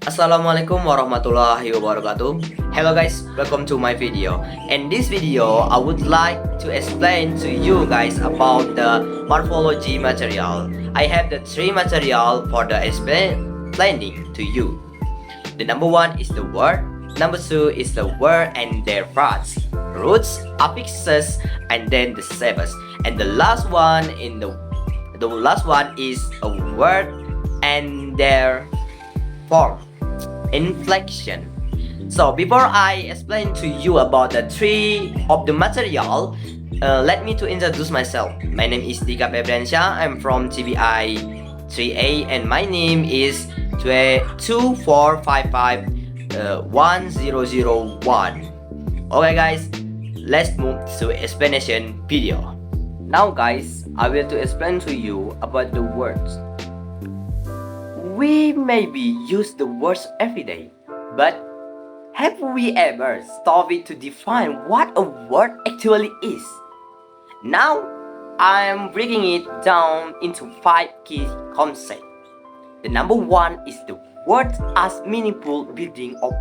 Assalamualaikum warahmatullahi wabarakatuh. Hello guys, welcome to my video. In this video, I would like to explain to you guys about the morphology material. I have the three material for the explaining to you. The number one is the word, number two is the word and their parts, roots, affixes, and then the sabers. And the last one is a word and their form. Inflection. So before I explain to you about the three of the material, let me to introduce myself. My name is Dika Febriansyah. I'm from S.pd.I 3A and my name is 24551001. Okay guys, let's move to explanation video. Now guys, I will to explain to you about the words. We maybe use the words every day, but have we ever stopped to define what a word actually is? Now, I am breaking it down into 5 key concepts. The number one is the words as meaningful building of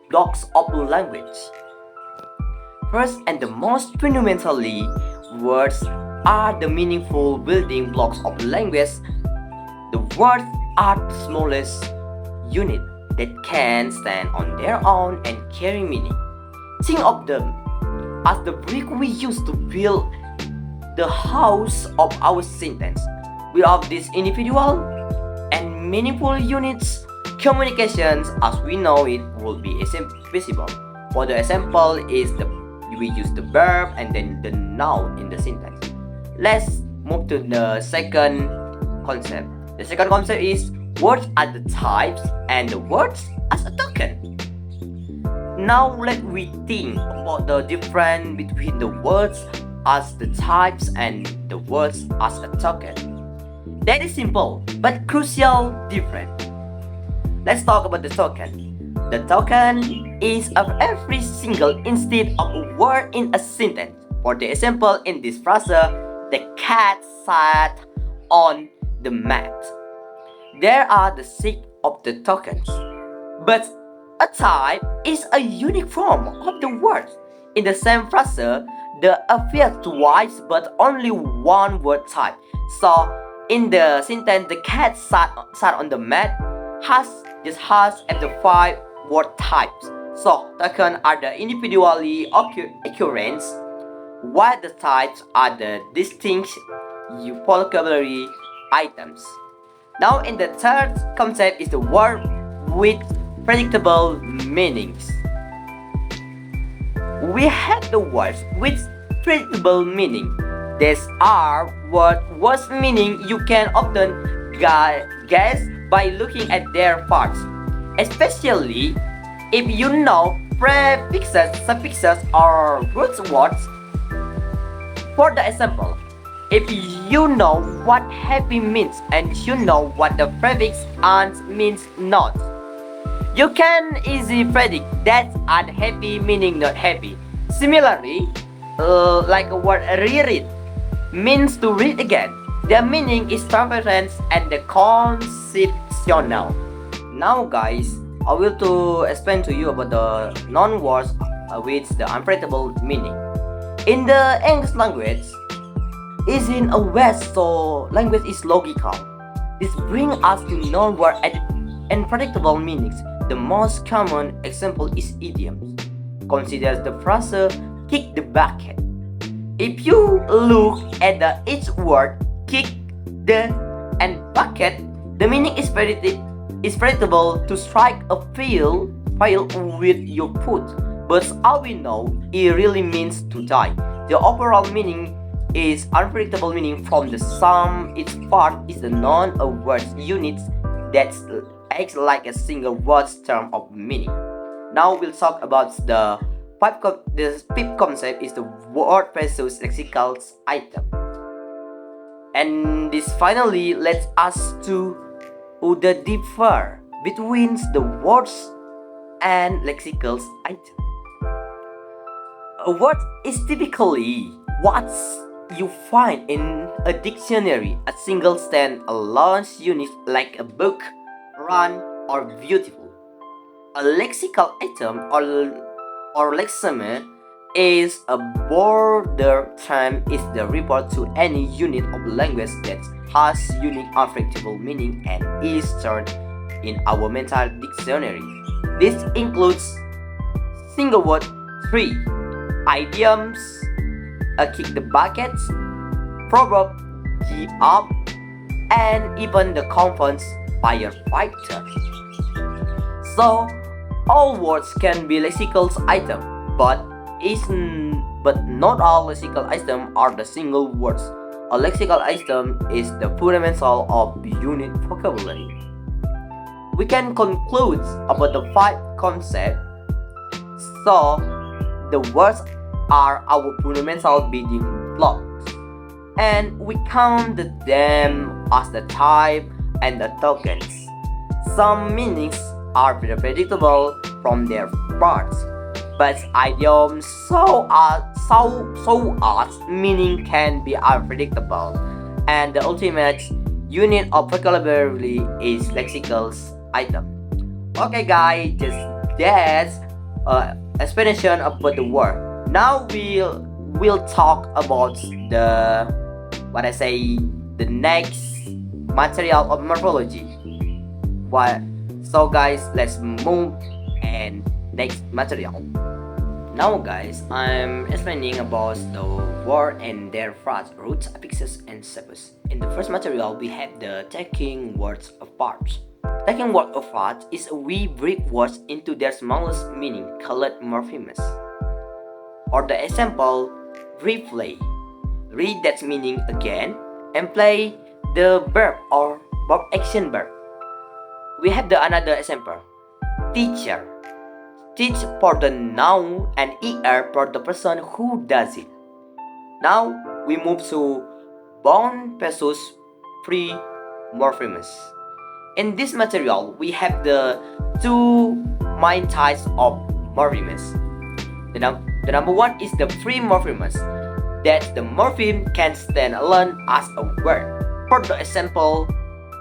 blocks of language. First and the most fundamentally, words are the meaningful building blocks of language. The words are the smallest unit that can stand on their own and carry meaning. Think of them as the brick we use to build the house of our sentence. Without these individual and meaningful units, communications as we know it will be impossible. For the example is we use the verb and then the noun in the sentence. Let's move to the second concept. The second concept is words as the types and the words as a token. Now let we think about the difference between the words as the types and the words as a token. That is simple but crucial difference. Let's talk about the token. The token is of every single instead of a word in a sentence. For the example in this phrase, the cat sat on the mat. There are the 6 of the tokens, but a type is a unique form of the word. In the same phrase, there appears twice but only one word type. So in the sentence, the cat sat on the mat has and the 5 word types. So tokens are the individually occurrence, while the types are the distinct vocabulary items. Now in the third concept is the word with predictable meanings. We have the words with predictable meaning. These are words meaning you can often guess by looking at their parts, especially if you know prefixes, suffixes, or root words. For the example, if you know what happy means and you know what the prefix "ant" means not, you can easily predict that unhappy meaning not happy. Similarly, like a word reread means to read again. The meaning is transference and the conceptual. Now guys, I will to explain to you about the non-words with the unpredictable meaning. In the English language, is in a West, so language is logical. This brings us to non-word and predictable meanings. The most common example is idioms. Consider the phrase "kick the bucket." If you look at each word "kick," "the," and "bucket," the meaning is predictable to strike a file with your foot. But all we know, it really means to die. The overall meaning is unpredictable meaning from the sum its part is the non-word units that acts like a single word term of meaning. Now we'll talk about the fifth concept is the word versus lexical item. And this finally lets us to the differ between the words and lexical item. A word is typically what's you find in a dictionary, a single stand-alone unit like a book, run, or beautiful. A lexical item or lexeme is a broader term is the report to any unit of language that has unique unpredictable meaning and is stored in our mental dictionary. This includes single word tree, idioms, kick the bucket, proverb, give up, and even the conference firefighter. So all words can be lexical items, but not all lexical items are the single words. A lexical item is the fundamental of unit vocabulary. We can conclude about the 5 concepts. So the words are our fundamental building blocks, and we count them as the type and the tokens. Some meanings are predictable from their parts, but idioms so as meaning can be unpredictable, and the ultimate unit of vocabulary is lexical item. Okay guys, just that's explanation about the word. Now we'll talk about the next material of morphology. So guys, let's move and next material. Now guys, I'm explaining about the word and their phrase, roots, affixes, and shapes. In the first material, we have the taking words apart. Taking word apart is we break words into their smallest meaning called morphemes. Or the example, replay. Read that meaning again and play the verb or verb action verb. We have another example, teacher. Teach for the noun and er for the person who does it. Now we move to bound versus free morphemes. In this material, we have the 2 main types of morphemes. The number 1 is the free morphemes, that the morpheme can stand alone as a word. For the example,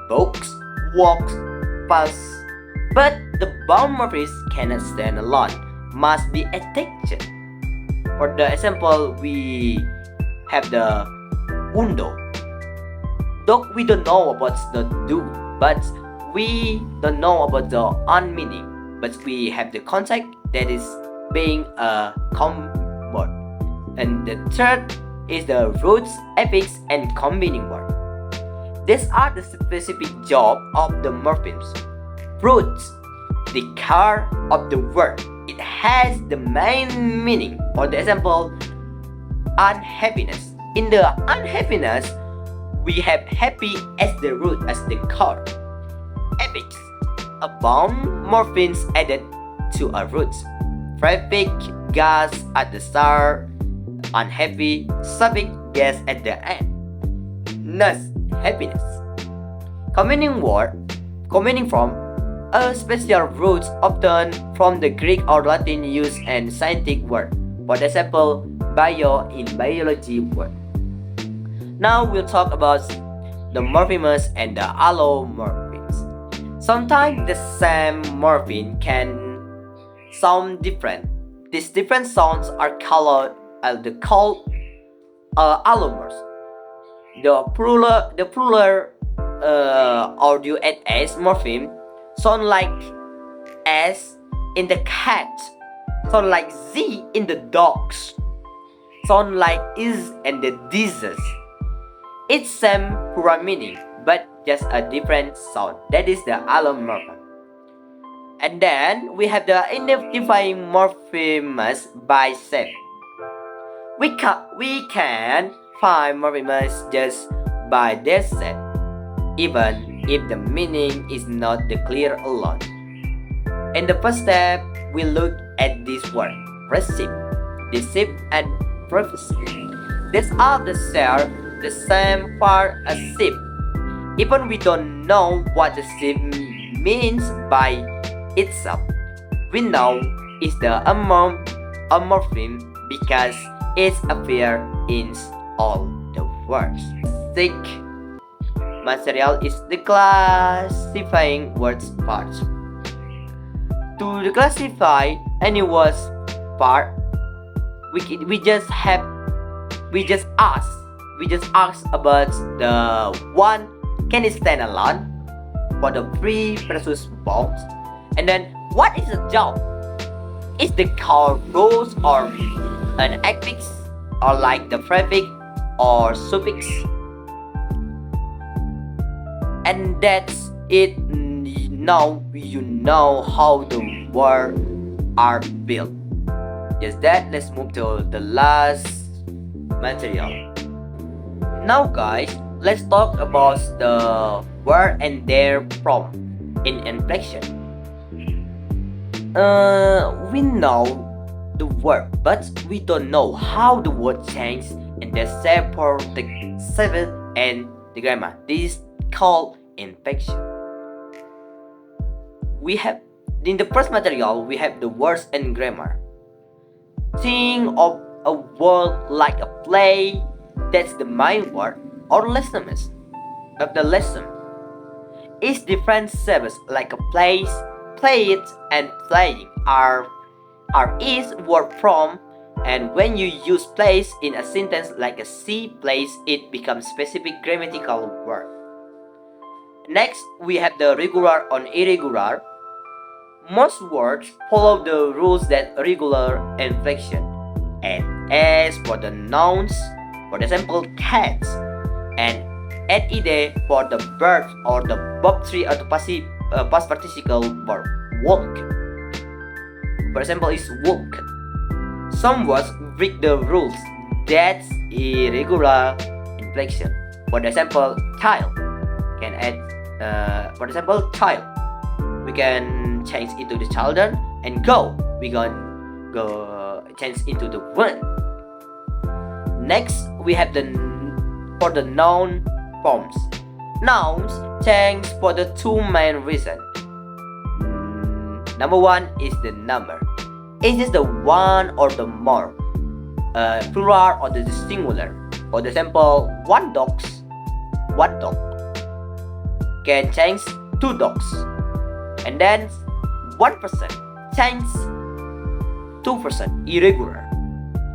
books, walks, bus. But the bound morphemes cannot stand alone, must be attached. For the example, we have the undo. Though we don't know about the do, but we don't know about the unmeaning, but we have the context that is being a combo. And the third is the roots, affix, and combining word. These are the specific job of the morphemes. Roots, the core of the word. It has the main meaning. For the example, unhappiness. In the unhappiness, we have happy as the root, as the core. Affix, a bound morphemes added to a root. Prefix, gas at the start. Unhappy, suffix, gas at the end. Ness, happiness. Combining word, combining from a special root often from the Greek or Latin used in scientific word. For example, bio in biology word. Now we'll talk about the morphemes and the allomorphemes. Sometimes the same morpheme can sound different. These different sounds are called allomorphs. The plural audio at S morpheme sound like S in the cat, sound like Z in the dogs, sound like is and the disease. It's same plural meaning, but just a different sound. That is the allomorph. And then we have the identifying morphemes by shape. We can find morphemes just by their shape, even if the meaning is not clear alone. In the first step, we look at this word, receive, deceive, and prophecy. These are the same part as sheep. Even we don't know what the sheep means by itself, we know it's the morpheme because it appears in all the words. Thick material is the classifying words part. To classify any words part, we just have we just ask about the one, can it stand alone for the three precious bonds, and then what is a job? Is the core rules or an affix or like the prefix or suffix, and that's it. Now you know how the words are built. Just that, let's move to the last material. Now guys, let's talk about the word and their form in inflection. We know the word, but we don't know how the word changes in the shape for the syllable and the grammar. This is called inflection. We have in the first material we have the words and grammar. Think of a word like a play. That's the main word or lesson of the lesson. Each different syllables like a place, play it, and playing are each word from, and when you use place in a sentence like a she plays, it becomes specific grammatical word. Next, we have the regular or irregular. Most words follow the rules that regular inflection. And S for the nouns, for example, cats, and S.pd.I for the verbs or the verb 3 or the past participle verb, walk. For example, is walk. Some words break the rules. That's irregular inflection. For example, child can add. For example, child. We can change into the children, and go. We can go change into the one. Next, we have for the noun forms. Nouns change for the two main reasons. Number one is the number. Is this the one or the more? Plural or the singular? For example, one dog can change two dogs. And then 1% change 2%, irregular.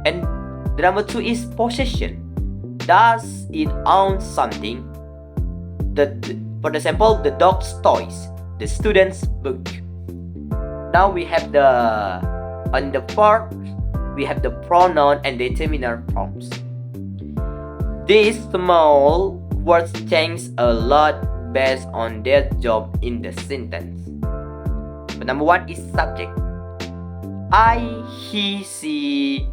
And the number two is possession. Does it own something? For example, the dog's toys, the student's book. Now we have on the part, we have the pronoun and determiner forms. These small words change a lot based on their job in the sentence. But number one is subject. I, he, she,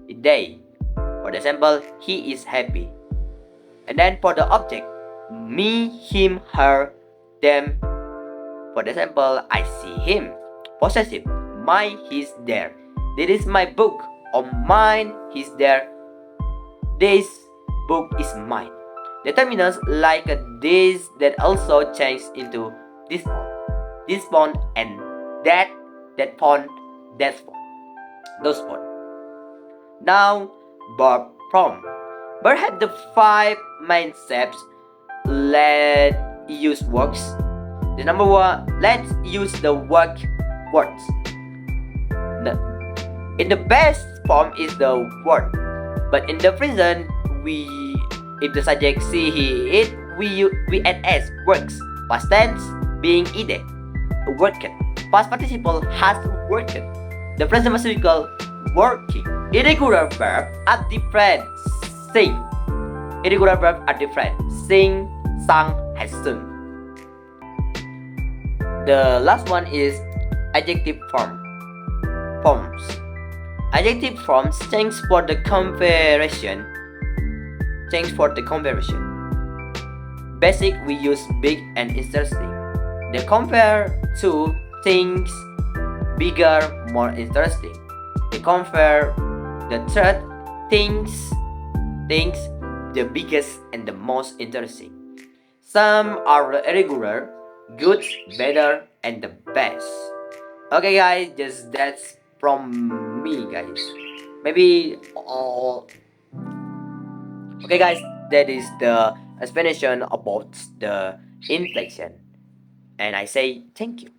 they. For example, he is happy. And then for the object, me, him, her, them. For example, I see him. Possessive, my, his, their. This is my book, or mine, his, their. This book is mine. Determinants like this that also change into this font, and that font, that font, those font. Now, verb form. Verb have the five main steps. Let's use works. The number one, let's use the words. In the best form is the word, but in the present, if the subject see, he, it, we add s, works. Past tense being ide, worked. Past participle has worked. The present participle working. Irregular verbs are different. Sing. Irregular verbs are different. Sing, sang, has sung. The last one is adjective forms. Adjective forms change for the comparison. Basic, we use big and interesting. They compare two things, bigger, more interesting. They compare the third things, the biggest and the most interesting. Some are irregular, good, better, and the best. Okay guys, just that's from me guys. Maybe all. Okay guys, that is the explanation about the inflection. And I say thank you.